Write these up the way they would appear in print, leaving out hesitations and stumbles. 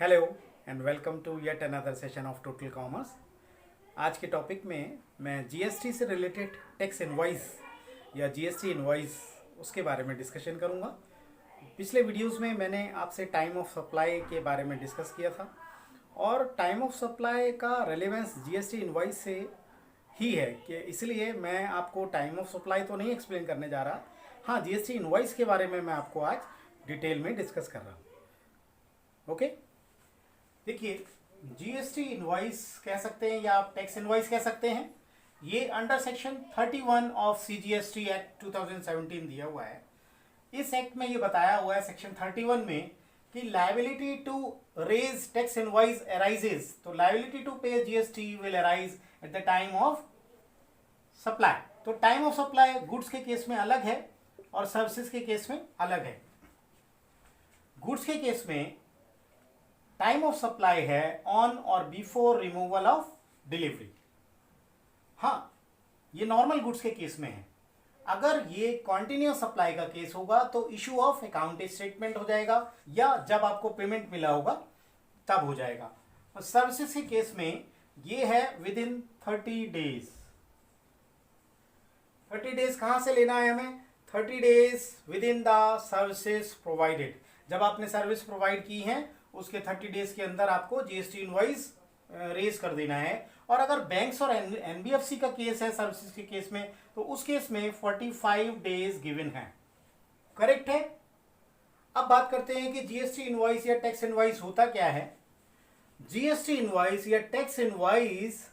Hello and welcome to yet another session of total commerce. आज के topic में मैं जीएसटी से रिलेटेड टैक्स इनवॉइस या जीएसटी इनवॉइस उसके बारे में डिस्कशन करूंगा। पिछले वीडियोस में मैंने आपसे टाइम ऑफ सप्लाई के बारे में डिस्कस किया था और टाइम ऑफ सप्लाई का रेलेवेंस जीएसटी इनवॉइस से ही है कि इसलिए मैं आपको टाइम ऑफ सप्लाई तो नहीं एक्सप्लेन करने जा रहा। हाँ, जीएसटी इनवॉइस के बारे में मैं आपको आज डिटेल में डिस्कस कर रहा हूँ। ओके, देखिए, जीएसटी इनवॉइस कह सकते हैं या आप टैक्स इनवॉइस कह सकते हैं। ये under section 31 of CGST act 2017 दिया हुआ है। इस एक्ट में ये बताया हुआ है सेक्शन 31 में कि liability to raise tax invoice arises, तो liability to pay GST will arise at the time of supply. तो टाइम ऑफ सप्लाई गुड्स के केस में अलग है और सर्विसेज के केस में अलग है। गुड्स के केस में टाइम ऑफ सप्लाई है ऑन और बिफोर रिमूवल ऑफ डिलीवरी। हाँ, ये नॉर्मल गुड्स के केस में है। अगर ये कॉन्टिन्यूस सप्लाई का केस होगा तो इशू ऑफ अकाउंट स्टेटमेंट हो जाएगा या जब आपको पेमेंट मिला होगा तब हो जाएगा। और सर्विसेज के केस में ये है विद इन 30 डेज। 30 डेज कहां से लेना है हमें? 30 days with in the services provided. जब आपने सर्विस प्रोवाइड की है उसके 30 डेज के अंदर आपको जीएसटी इनवॉइस रेज कर देना है। और अगर बैंक्स और एनबीएफसी का केस है सर्विसेज के केस में, तो उस केस में 45 डेज गिवन है। करेक्ट है। अब बात करते हैं कि जीएसटी इनवॉइस या टैक्स इनवॉइस होता क्या है। जीएसटी इनवॉइस या tax invoice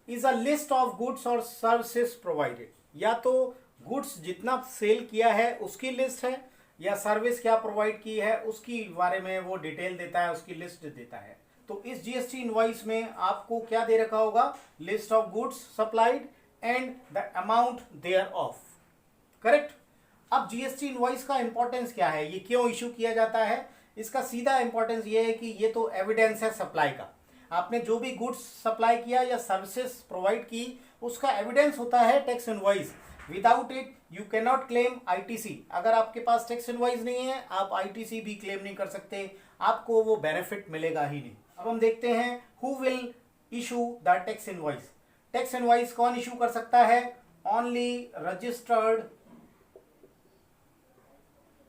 is a list of goods और सर्विसेज प्रोवाइडेड। या तो गुड्स जितना सेल किया है उसकी लिस्ट है या सर्विस क्या प्रोवाइड की है उसकी बारे में वो डिटेल देता है, उसकी लिस्ट देता है। तो इस जीएसटी इनवॉइस में आपको क्या दे रखा होगा? List of goods supplied and the amount thereof. Correct. अब जीएसटी इनवॉइस का इंपॉर्टेंस क्या है, ये क्यों इशू किया जाता है? इसका सीधा इंपॉर्टेंस ये है कि ये तो एविडेंस है सप्लाई का। आपने जो भी गुड्स सप्लाई किया या सर्विसेज प्रोवाइड की उसका एविडेंस होता है tax invoice. Without it you can not claim ITC. अगर आपके पास टैक्स इनवॉइस नहीं है आप आईटीसी भी क्लेम नहीं कर सकते, आपको वो बेनिफिट मिलेगा ही नहीं। अब हम देखते हैं who will issue the tax invoice. Tax invoice कौन इशू कर सकता है? Only registered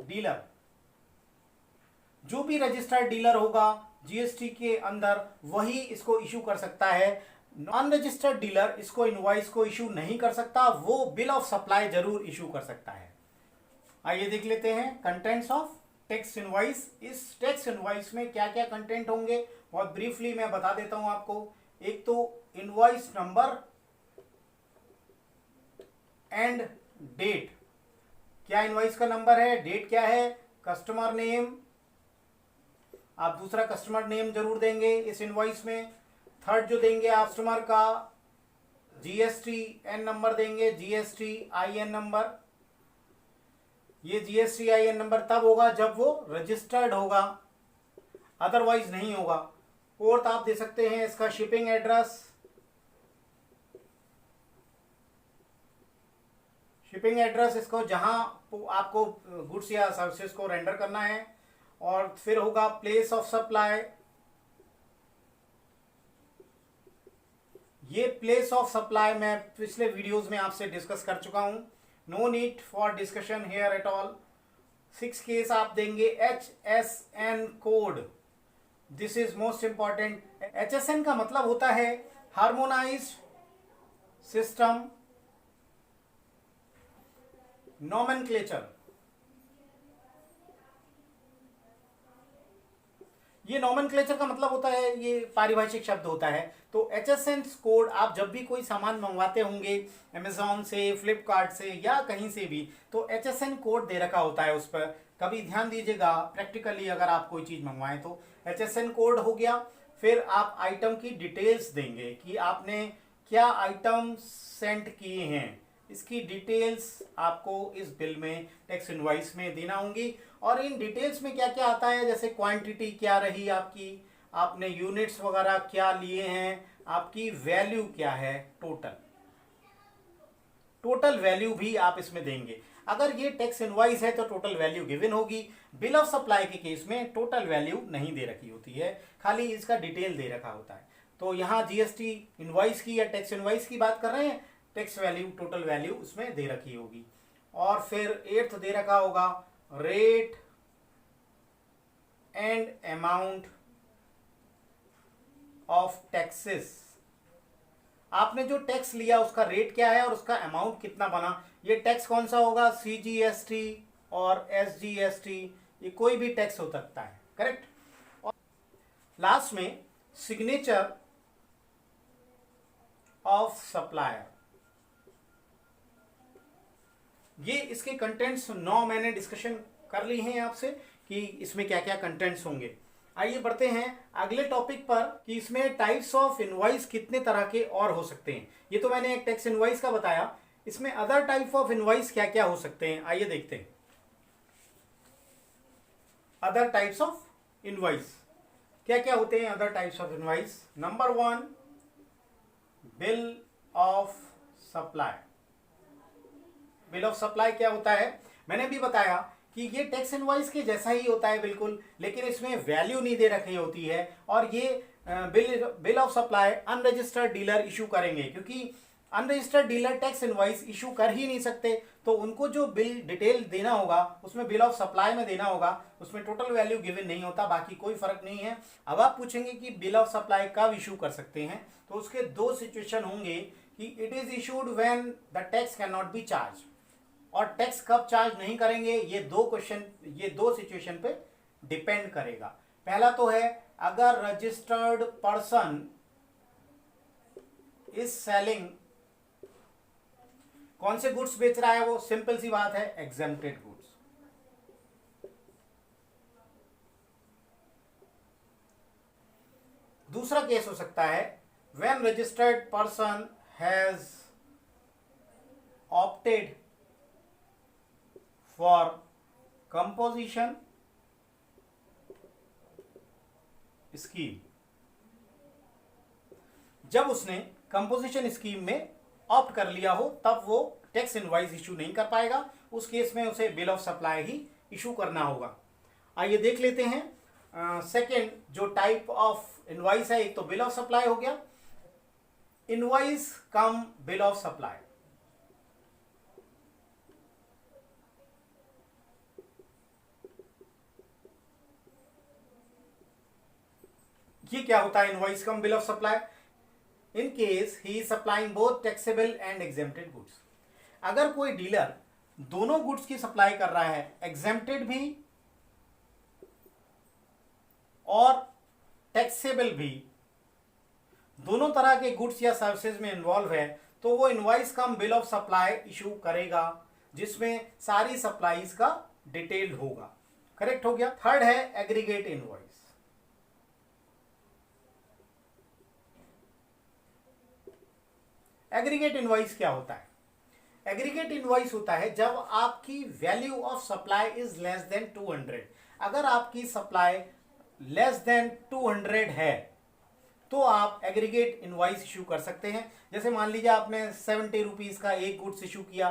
dealer. जो भी रजिस्टर्ड डीलर होगा जीएसटी के अंदर वही इसको इशू कर सकता है। नॉन रजिस्टर्ड डीलर इसको इनवॉइस को इशू नहीं कर सकता, वो बिल ऑफ सप्लाई जरूर इशू कर सकता है। आइए देख लेते हैं कंटेंट्स ऑफ टैक्स इनवॉइस। इस टैक्स इनवॉइस में क्या क्या कंटेंट होंगे बहुत ब्रीफली मैं बता देता हूं आपको। एक तो इनवॉइस नंबर एंड डेट। क्या इनवॉइस का नंबर है, डेट क्या है, कस्टमर नेम। आप दूसरा कस्टमर नेम जरूर देंगे इस इनवॉइस में। थर्ड जो देंगे कस्टमर का जीएसटी एन नंबर देंगे, जीएसटी आईएन नंबर। ये जीएसटी आईएन नंबर तब होगा जब वो रजिस्टर्ड होगा, अदरवाइज नहीं होगा। फोर्थ आप दे सकते हैं इसका शिपिंग एड्रेस। शिपिंग एड्रेस इसको जहां आपको गुड्स या सर्विसेज को रेंडर करना है। और फिर होगा प्लेस ऑफ सप्लाई। ये प्लेस ऑफ सप्लाई मैं पिछले वीडियोस में आपसे डिस्कस कर चुका हूं, no need for discussion here at all. 6 case आप देंगे HSN code. This is most important. HSN का मतलब होता है हार्मोनाइज्ड सिस्टम नॉमेनक्लेचर। ये नॉमेनक्लेचर का मतलब होता है, ये पारिभाषिक शब्द होता है। तो HSN कोड आप जब भी कोई सामान मंगवाते होंगे अमेजोन से, फ्लिपकार्ट से या कहीं से भी, तो HSN कोड दे रखा होता है उस पर। कभी ध्यान दीजिएगा प्रैक्टिकली अगर आप कोई चीज मंगवाएं तो HSN कोड हो गया। फिर आप आइटम की डिटेल्स देंगे कि आपने क्या आइटम सेंड किए हैं, इसकी डिटेल्स आपको इस बिल में टैक्स इनवॉइस में देना होंगी। और इन डिटेल्स में क्या क्या आता है, जैसे क्वांटिटी क्या रही आपकी, आपने यूनिट्स वगैरह क्या लिए हैं, आपकी वैल्यू क्या है, टोटल वैल्यू भी आप इसमें देंगे। अगर ये टैक्स इनवॉइस है तो टोटल वैल्यू गिवन होगी। बिल ऑफ सप्लाई के केस में टोटल वैल्यू नहीं दे रखी होती है, खाली इसका डिटेल दे रखा होता है। तो यहाँ जीएसटी इनवॉइस की या टैक्स इनवॉइस की बात कर रहे हैं, टैक्स वैल्यू टोटल वैल्यू उसमें दे रखी होगी। और फिर 8th दे रखा होगा rate and amount of taxes. आपने जो टैक्स लिया उसका रेट क्या है और उसका अमाउंट कितना बना। ये टैक्स कौन सा होगा, सीजीएसटी और एसजीएसटी, ये कोई भी टैक्स हो सकता है, करेक्ट। और लास्ट में सिग्नेचर ऑफ सप्लायर। ये इसके कंटेंट्स 9 मैंने डिस्कशन कर ली हैं आपसे कि इसमें क्या क्या कंटेंट्स होंगे। आइए बढ़ते हैं अगले टॉपिक पर कि इसमें टाइप्स ऑफ इनवॉइस कितने तरह के और हो सकते हैं। ये तो मैंने एक टैक्स इनवॉइस का बताया, इसमें अदर टाइप ऑफ इनवॉइस क्या क्या हो सकते हैं, आइए देखते हैं। अदर टाइप्स ऑफ इनवॉइस क्या क्या होते हैं। Other types of invoice, number 1 bill of supply. Bill of supply क्या होता है, मैंने भी बताया कि ये टैक्स इनवॉइस के जैसा ही होता है बिल्कुल, लेकिन इसमें वैल्यू नहीं दे रखी होती है। और ये bill of supply unregistered dealer issue करेंगे, क्योंकि unregistered dealer tax invoice issue कर ही नहीं सकते। तो उनको जो बिल डिटेल देना होगा उसमें बिल ऑफ सप्लाई में देना होगा, उसमें टोटल वैल्यू गिवन नहीं होता, बाकी कोई फर्क नहीं है। अब आप पूछेंगे कि बिल ऑफ सप्लाई कब इशू कर सकते हैं, तो उसके 2 सिचुएशन होंगे कि it is issued when the tax can not be charge, और टैक्स कब चार्ज नहीं करेंगे, ये 2 सिचुएशन पे डिपेंड करेगा। पहला तो है अगर रजिस्टर्ड पर्सन इज सेलिंग, कौन से गुड्स बेच रहा है वो, सिंपल सी बात है, एग्जेम्प्टेड गुड्स। दूसरा केस हो सकता है when registered person has opted for composition scheme. जब उसने कंपोजिशन स्कीम में ऑप्ट कर लिया हो तब वो टैक्स इनवॉइस इशू नहीं कर पाएगा, उस केस में उसे bill of supply he issue करना होगा। आइए देख लेते हैं सेकंड जो टाइप ऑफ इनवॉइस है। एक तो बिल ऑफ सप्लाई हो गया, invoice come bill of supply. ये क्या होता है invoice come bill of supply, in case he is supplying both taxable and exempted goods. अगर कोई डीलर दोनों गुड्स की सप्लाई कर रहा है, एग्जेम्प्टेड भी और टैक्सेबल भी, दोनों तरह के गुड्स या सर्विसेज में इन्वॉल्व है, तो वो invoice come bill of supply issue करेगा, जिसमें सारी सप्लाईज का डिटेल होगा। करेक्ट हो गया। थर्ड है एग्रीगेट इनवॉइस। एग्रीगेट इनवॉइस क्या होता है, एग्रीगेट इनवॉइस होता है जब आपकी value of supply is less than 200। अगर आपकी सप्लाई लेस देन 200 है तो आप एग्रीगेट इनवॉइस इशू कर सकते हैं। जैसे मान लीजिए आपने 70 रुपीज का एक गुड्स इशू किया,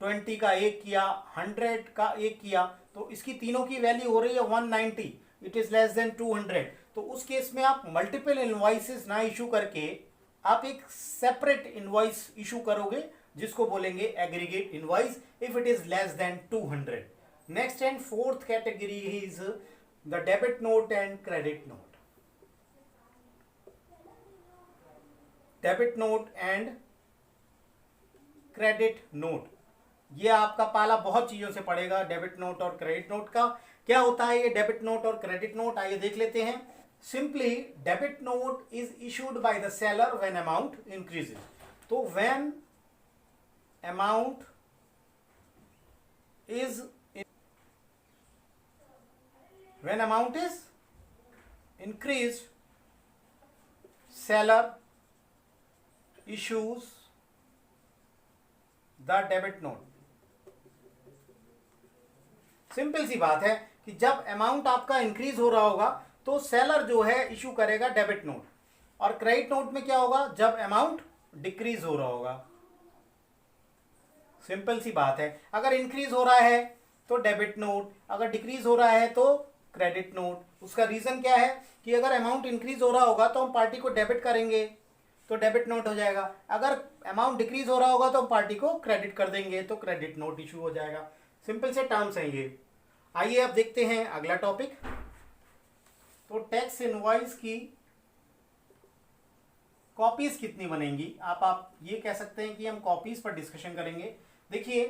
20 का एक किया, 100 का एक किया, तो इसकी तीनों की वैल्यू हो रही है 190, इट इज लेस देन 200। तो उस केस में आप मल्टीपल इनवॉइसेस ना इशू करके आप एक सेपरेट इनवॉइस इशू करोगे, जिसको बोलेंगे aggregate invoice if it is less than 200। Next and fourth category is the debit note and credit note. Debit note and credit note, ये आपका पाला बहुत चीजों से पड़ेगा। डेबिट नोट और क्रेडिट नोट का क्या होता है ये डेबिट नोट और क्रेडिट नोट, आइए देख लेते हैं। Simply, debit note is issued by the seller when amount increases. तो when amount is increased, seller issues the debit note. Simple सी बात है कि जब अमाउंट आपका इंक्रीज हो रहा होगा तो सेलर जो है इशू करेगा डेबिट नोट, और क्रेडिट नोट में क्या होगा जब अमाउंट डिक्रीज हो रहा होगा। सिंपल सी बात है। अगर इंक्रीज हो रहा है तो डेबिट नोट, अगर डिक्रीज हो रहा है तो क्रेडिट नोट। उसका रीजन क्या है कि अगर अमाउंट इंक्रीज हो रहा होगा तो हम पार्टी को डेबिट करेंगे तो डेबिट नोट हो जाएगा, अगर अमाउंट डिक्रीज हो रहा होगा तो हम पार्टी को क्रेडिट कर देंगे तो क्रेडिट नोट इशू हो जाएगा। सिंपल से टर्म्स हैं ये। आइए अब देखते हैं अगला टॉपिक। तो टैक्स इनवॉइस की कॉपीज कितनी बनेंगी, आप ये कह सकते हैं कि हम कॉपीज पर डिस्कशन करेंगे। देखिए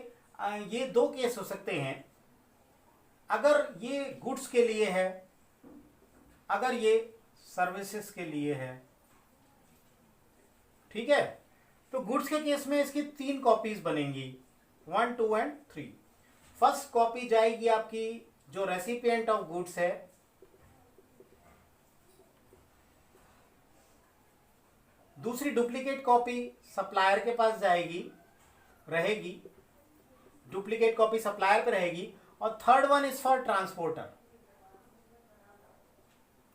ये दो केस हो सकते हैं। अगर ये गुड्स के लिए है, अगर ये सर्विसेज के लिए है, ठीक है, तो गुड्स के केस में इसकी 3 कॉपीज बनेंगी, 1, 2 एंड 3। फर्स्ट कॉपी जाएगी आपकी जो रेसिपिएंट ऑफ गुड्स है, दूसरी डुप्लीकेट कॉपी सप्लायर के पास जाएगी, रहेगी, डुप्लीकेट कॉपी सप्लायर पे रहेगी, और third one is for transporter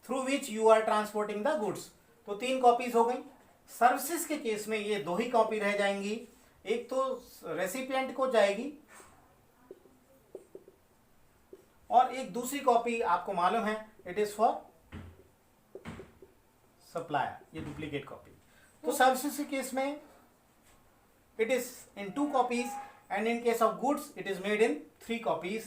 through which you are transporting the goods. तो 3 कॉपीज हो गई। सर्विसेज के केस में ये 2 ही कॉपी रह जाएंगी, एक तो रेसिपिएंट को जाएगी और एक दूसरी कॉपी आपको मालूम है इट इज फॉर सप्लायर, ये डुप्लीकेट कॉपी। तो सर्विसेज के केस में it is in 2 copies and in case of goods it is made in 3 copies.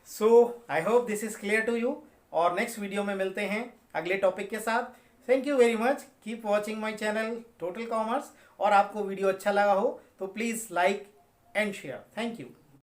So I hope this is clear to you, और next video में मिलते हैं अगले topic के साथ। Thank you very much, keep watching my channel total commerce. और आपको video अच्छा लगा हो तो please like and share. Thank you.